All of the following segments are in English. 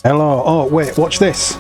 Hello. Oh, wait, watch this.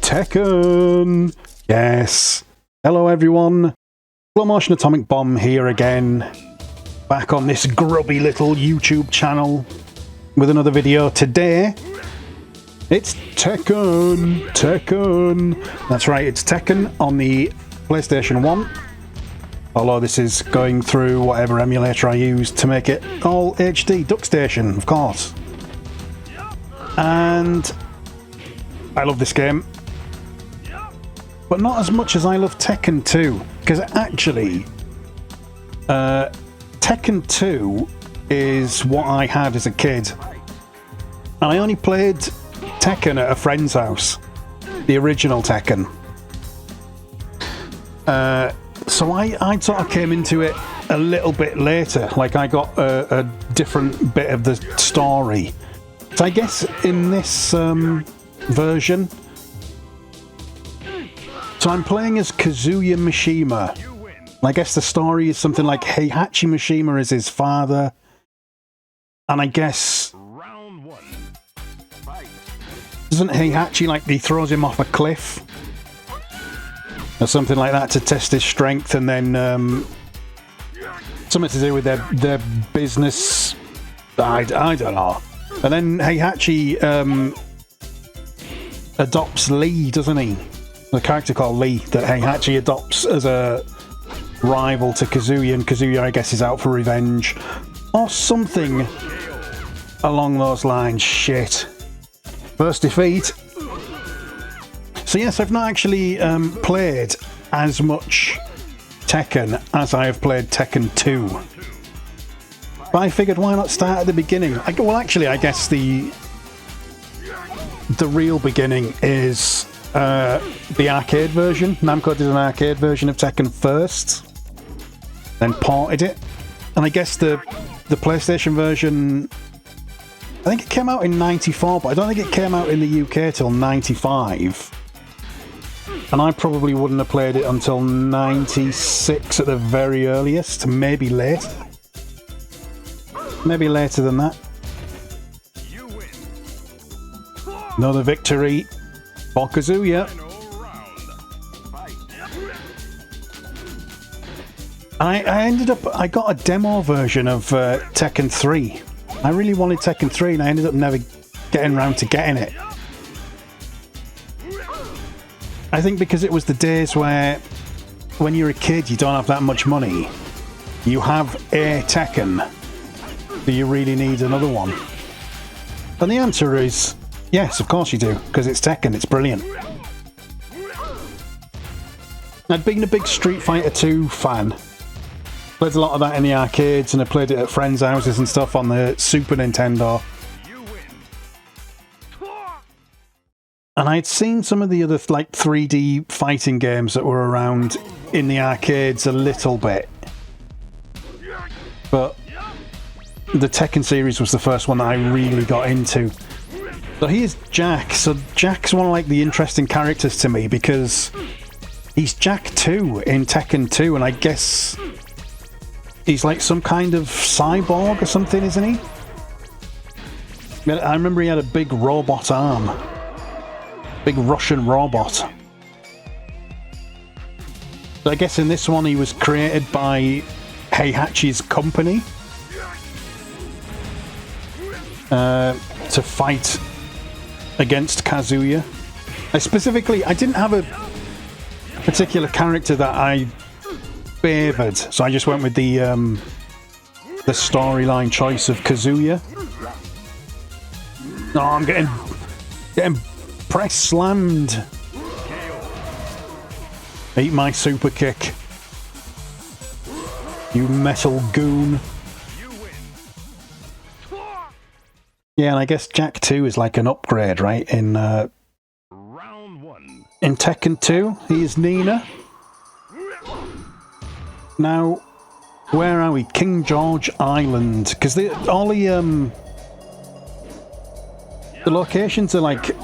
Tekken! Yes. Hello everyone. SlowMotionAtomicBomb here again. Back on this grubby little YouTube channel with another video. Today, it's Tekken! That's right, it's Tekken on the PlayStation 1. Although this is going through whatever emulator I use to make it all HD. DuckStation, of course. And I love this game, but not as much as I love Tekken 2, because actually Tekken 2 is what I had as a kid, and I only played Tekken at a friend's house, the original Tekken. So I sort of came into it a little bit later, like I got a different bit of the story. So I guess in this version, so I'm playing as Kazuya Mishima. I guess the story is something like Heihachi Mishima is his father, and I guess doesn't Heihachi, like, he throws him off a cliff or something like that to test his strength, and then something to do with their business. I don't know. And then Heihachi adopts Lee, doesn't he? The character called Lee that Heihachi adopts as a rival to Kazuya, and Kazuya, I guess, is out for revenge or something along those lines. Shit. First defeat. So yes, I've not actually played as much Tekken as I have played Tekken 2. But I figured, why not start at the beginning? Well, actually, I guess the real beginning is the arcade version. Namco did an arcade version of Tekken first, then ported it, and I guess the PlayStation version, I think it came out in '94, but I don't think it came out in the UK till '95, and I probably wouldn't have played it until '96 at the very earliest, maybe later than that. Another victory for Kazuya. I got a demo version of Tekken 3. I really wanted Tekken 3 and I ended up never getting around to getting it. I think because it was the days where when you're a kid you don't have that much money. You have a Tekken. Do you really need another one? And the answer is yes, of course you do, because it's Tekken, it's brilliant. I'd been a big Street Fighter 2 fan. Played a lot of that in the arcades, and I played it at friends' houses and stuff on the Super Nintendo. And I'd seen some of the other, like, 3D fighting games that were around in the arcades a little bit. But the Tekken series was the first one that I really got into. So here's Jack. So Jack's one of, like, the interesting characters to me because he's Jack 2 in Tekken 2, and I guess he's like some kind of cyborg or something, isn't he? I remember he had a big robot arm. Big Russian robot. So I guess in this one he was created by Heihachi's company to fight against Kazuya. I didn't have a particular character that I favoured, so I just went with the storyline choice of Kazuya. No, I'm getting press slammed. Eat my super kick. You metal goon. Yeah, and I guess Jack 2 is like an upgrade, right? In Tekken 2, he is Nina. Now, where are we? King George Island. Because all the locations are like...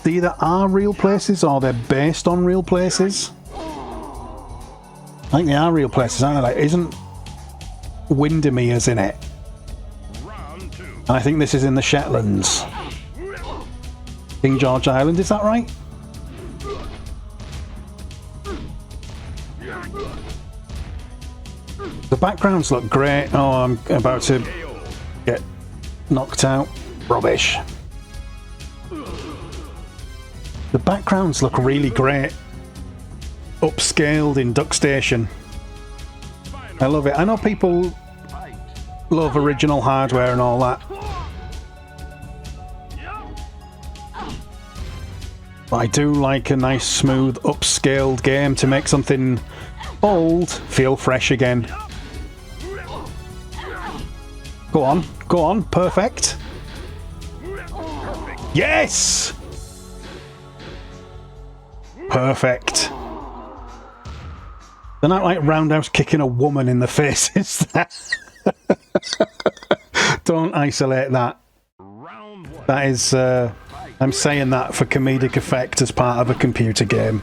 They either are real places or they're based on real places. I think they are real places, aren't they? Like, isn't Windermere's in it? And I think this is in the Shetlands. King George Island, is that right? The backgrounds look great. Oh, I'm about to get knocked out. Rubbish. The backgrounds look really great. Upscaled in Duck Station. I love it. I know people love original hardware and all that. But I do like a nice, smooth, upscaled game to make something old feel fresh again. Go on, perfect. Yes! Perfect. They're not like roundhouse kicking a woman in the face, is that? Don't isolate that. That is, I'm saying that for comedic effect as part of a computer game.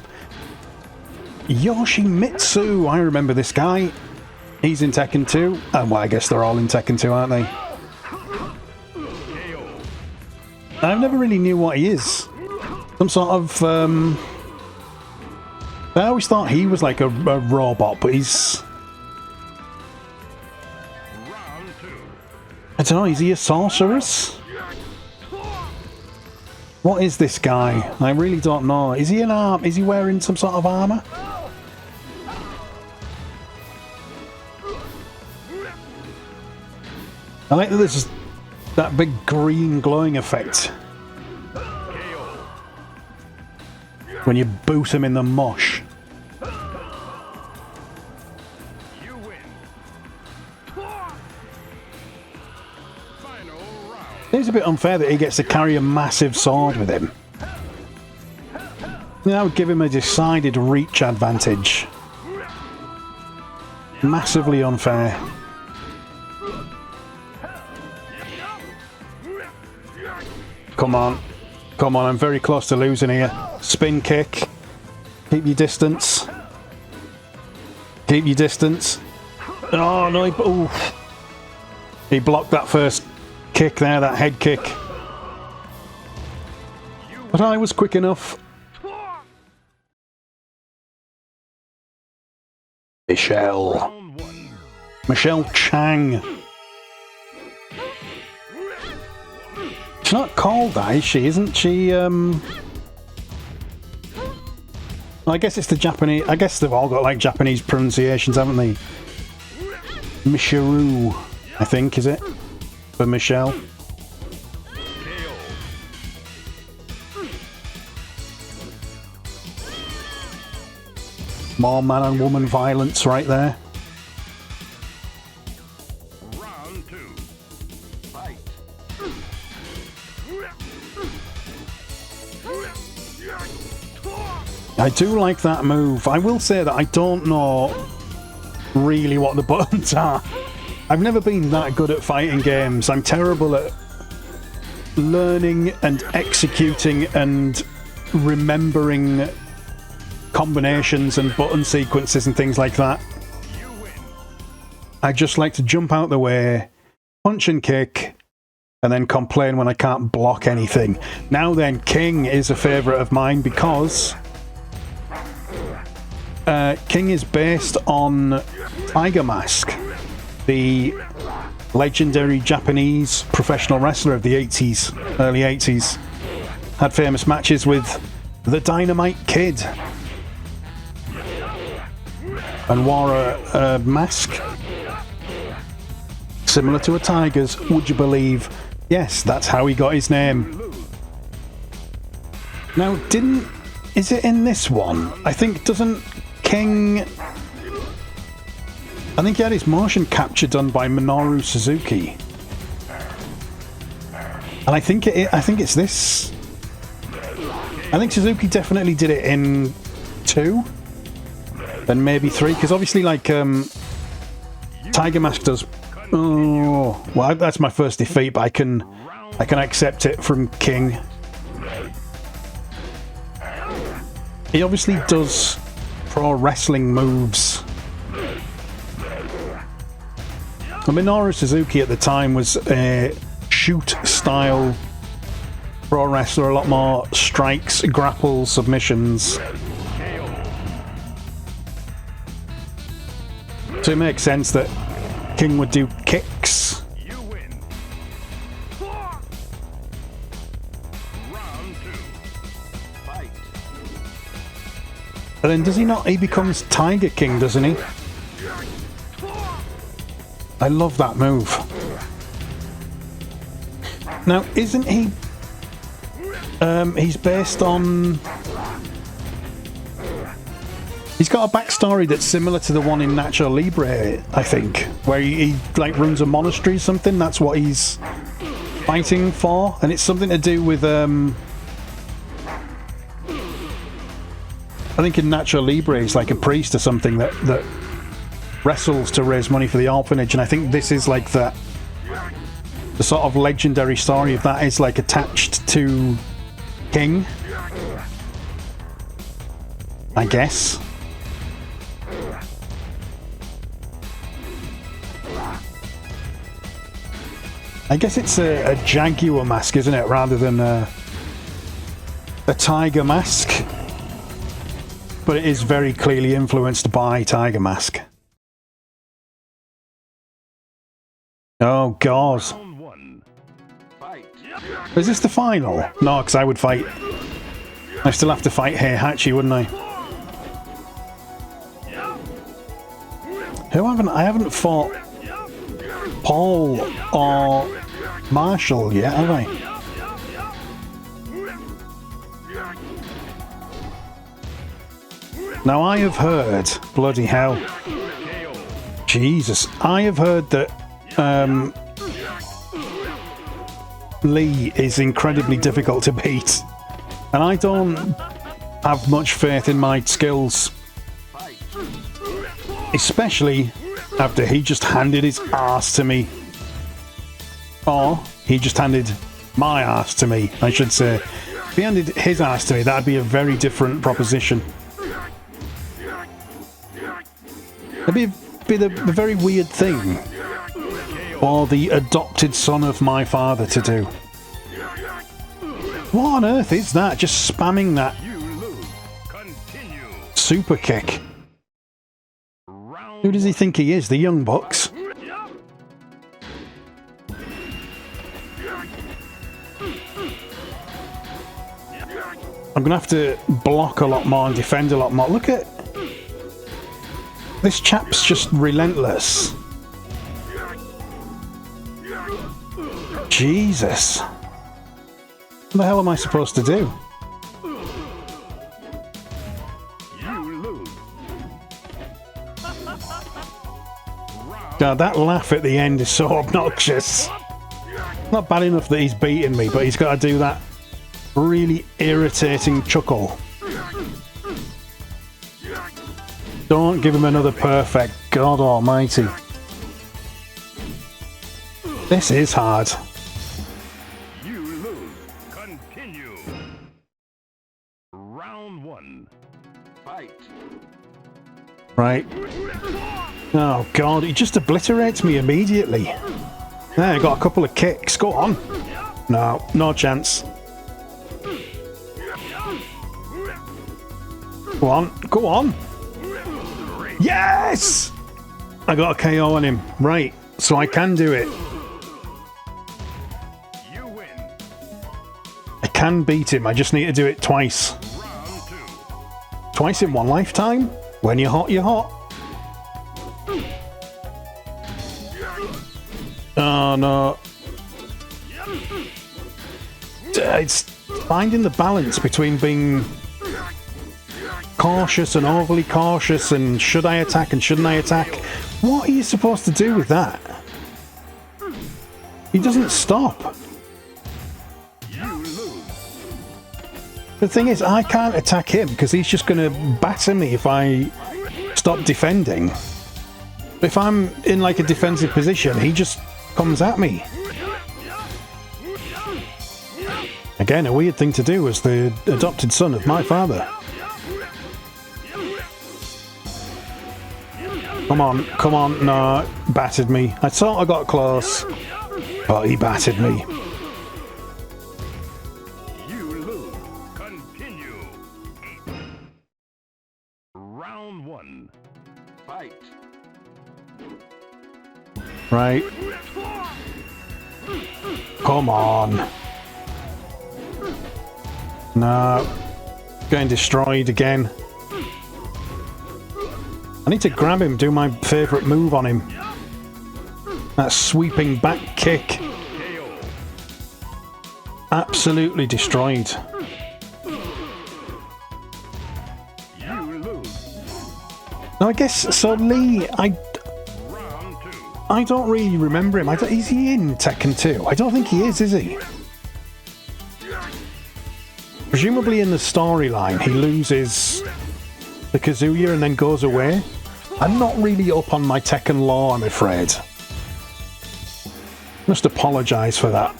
Yoshimitsu, I remember this guy. He's in Tekken 2. Well, I guess they're all in Tekken 2, aren't they? I've never really knew what he is. Some sort of, I always thought he was like a robot, but he's... I don't know, is he a sorceress? What is this guy? I really don't know. Is he an arm? Is he wearing some sort of armor? I like that there's that big green glowing effect when you boot him in the mosh. It's a bit unfair that he gets to carry a massive sword with him. That would give him a decided reach advantage. Massively unfair. Come on. Come on, I'm very close to losing here. Spin kick. Keep your distance. Keep your distance. Oh, no. He blocked that first kick there, that head kick. But I was quick enough. Michelle Chang. She's not called that, is she? Isn't she, I guess it's the Japanese... I guess they've all got, like, Japanese pronunciations, haven't they? Michiru, I think, is it? For Michelle. More man and woman violence right there. Round 2. Fight. I do like that move. I will say that I don't know really what the buttons are. I've never been that good at fighting games. I'm terrible at learning and executing and remembering combinations and button sequences and things like that. I just like to jump out the way, punch and kick, and then complain when I can't block anything. Now then, King is a favourite of mine because King is based on Tiger Mask, the legendary Japanese professional wrestler of the 80s, early 80s. Had famous matches with the Dynamite Kid and wore a mask similar to a tiger's, would you believe? Yes, that's how he got his name. Now, didn't Is it in this one? I think, doesn't King... I think he had his motion capture done by Minoru Suzuki. And I think it's this. I think Suzuki definitely did it in 2. Then maybe 3, because obviously like Tiger Mask does... Oh, well, that's my first defeat, but I can accept it from King. He obviously does pro wrestling moves. Minoru Suzuki at the time was a shoot-style pro wrestler, a lot more strikes, grapples, submissions. So it makes sense that King would do kicks. You win. Round 2. Fight. But then does he not? He becomes Tiger King, doesn't he? I love that move. Now, isn't he... he's based on... He's got a backstory that's similar to the one in Nacho Libre, I think, where he like runs a monastery or something. That's what he's fighting for, and it's something to do with I think in Nacho Libre he's like a priest or something that wrestles to raise money for the orphanage, and I think this is like the sort of legendary story of that is like attached to King, I guess. I guess it's a jaguar mask, isn't it, rather than a tiger mask. But it is very clearly influenced by Tiger Mask. Oh, God. Round 1. Fight. Is this the final? No, because I would fight... I still have to fight Heihachi, wouldn't I? I haven't fought Paul or Marshall yet, have I? Now I have heard, bloody hell, Jesus, I have heard that Lee is incredibly difficult to beat, and I don't have much faith in my skills, especially after he just handed his ass to me. Or he just handed my ass to me, I should say. If he handed his ass to me, that'd be a very different proposition. It'd be the very weird thing for the adopted son of my father to do. What on earth is that? Just spamming that super kick. Who does he think he is? The Young Bucks? I'm gonna have to block a lot more and defend a lot more. Look at... This chap's just relentless. Jesus. What the hell am I supposed to do? God, that laugh at the end is so obnoxious. Not bad enough that he's beating me, but he's got to do that really irritating chuckle. Don't give him another perfect, God almighty. This is hard. You lose. Continue. Round 1. Fight. Right. Oh God, he just obliterates me immediately. There, I got a couple of kicks. Go on. No, no chance. Go on, go on. Yes! I got a KO on him. Right, so I can do it. You win. I can beat him, I just need to do it twice. Round 2. Twice in one lifetime? When you're hot, you're hot. Oh no. It's finding the balance between being cautious and overly cautious and should I attack and shouldn't I attack? What are you supposed to do with that? He doesn't stop. The thing is, I can't attack him because he's just going to batter me if I stop defending. If I'm in like a defensive position, he just comes at me. Again, a weird thing to do as the adopted son of my father. Come on, come on, no, battered me. I thought I got close, but he battered me. You lose. Continue. Round 1. Fight. Right. Come on. No. Getting destroyed again. I need to grab him, do my favourite move on him. That sweeping back kick. Absolutely destroyed. Now I guess, so Lee, I don't really remember him. Is he in Tekken 2? I don't think he is he? Presumably in the storyline, he loses the Kazuya and then goes away. I'm not really up on my Tekken lore, I'm afraid. Must apologise for that.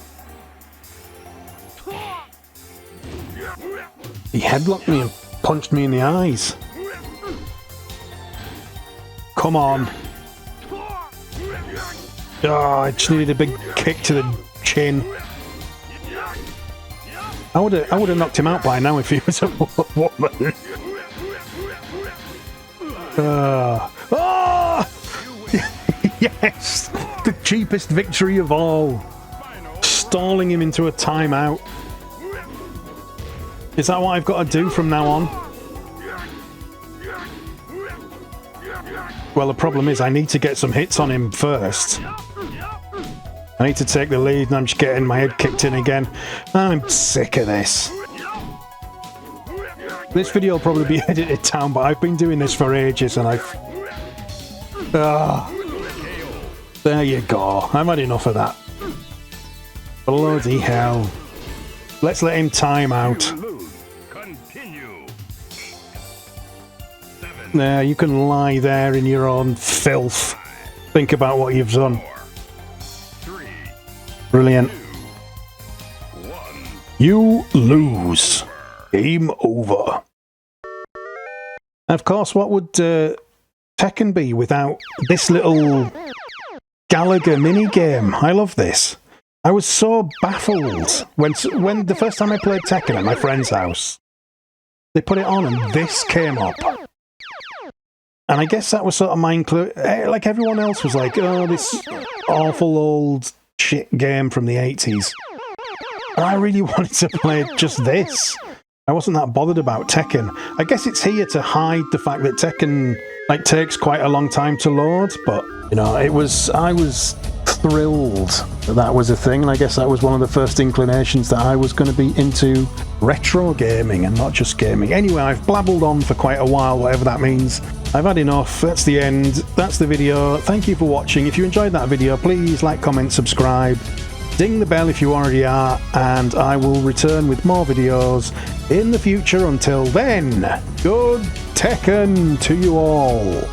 He headlocked me and punched me in the eyes. Come on. Oh, I just needed a big kick to the chin. I would have knocked him out by now if he was a woman. Oh! Yes! The cheapest victory of all. Stalling him into a timeout. Is that what I've got to do from now on? Well, the problem is I need to get some hits on him first. I need to take the lead and I'm just getting my head kicked in again. I'm sick of this. This video will probably be edited down, but I've been doing this for ages and I've... there you go. I've had enough of that. Bloody hell. Let's let him time out. There, you can lie there in your own filth. Think about what you've done. Brilliant. You lose. Game over. Of course, what would Tekken be without this little Gallagher minigame? I love this. I was so baffled when the first time I played Tekken at my friend's house. They put it on and this came up. And I guess that was sort of my like everyone else was like, oh, this awful old shit game from the 80s. And I really wanted to play just this. I wasn't that bothered about Tekken. I guess it's here to hide the fact that Tekken like takes quite a long time to load, but you know, I was thrilled that that was a thing, and I guess that was one of the first inclinations that I was going to be into retro gaming and not just gaming. Anyway, I've blabbled on for quite a while, whatever that means. I've had enough. That's the end. That's the video. Thank you for watching. If you enjoyed that video, please like, comment, subscribe. Ding the bell if you already are, and I will return with more videos in the future. Until then, good Tekken to you all.